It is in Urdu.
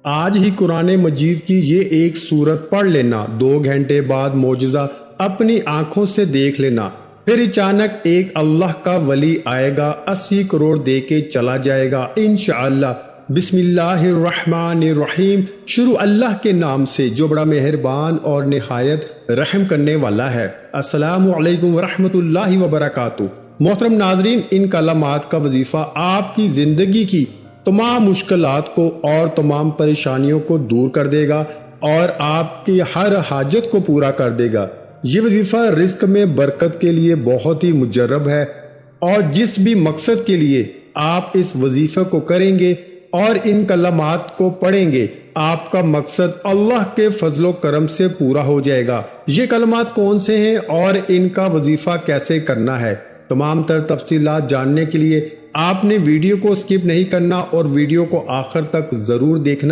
آج ہی قرآن مجید کی یہ ایک سورت پڑھ لینا، 2 گھنٹے بعد معجزہ اپنی آنکھوں سے دیکھ لینا، پھر اچانک ایک اللہ کا ولی آئے گا، 80 کروڑ دے کے چلا جائے گا انشاءاللہ۔ بسم اللہ الرحمن الرحیم، شروع اللہ کے نام سے جو بڑا مہربان اور نہایت رحم کرنے والا ہے۔ السلام علیکم ورحمۃ اللہ وبرکاتہ۔ محترم ناظرین، ان کلمات کا وظیفہ آپ کی زندگی کی تمام مشکلات کو اور تمام پریشانیوں کو دور کر دے گا اور آپ کی ہر حاجت کو پورا کر دے گا۔ یہ وظیفہ رزق میں برکت کے لیے بہت ہی مجرب ہے، اور جس بھی مقصد کے لیے آپ اس وظیفے کو کریں گے اور ان کلمات کو پڑھیں گے، آپ کا مقصد اللہ کے فضل و کرم سے پورا ہو جائے گا۔ یہ کلمات کون سے ہیں اور ان کا وظیفہ کیسے کرنا ہے، تمام تر تفصیلات جاننے کے لیے آپ نے ویڈیو کو سکپ نہیں کرنا اور ویڈیو کو آخر تک ضرور دیکھنا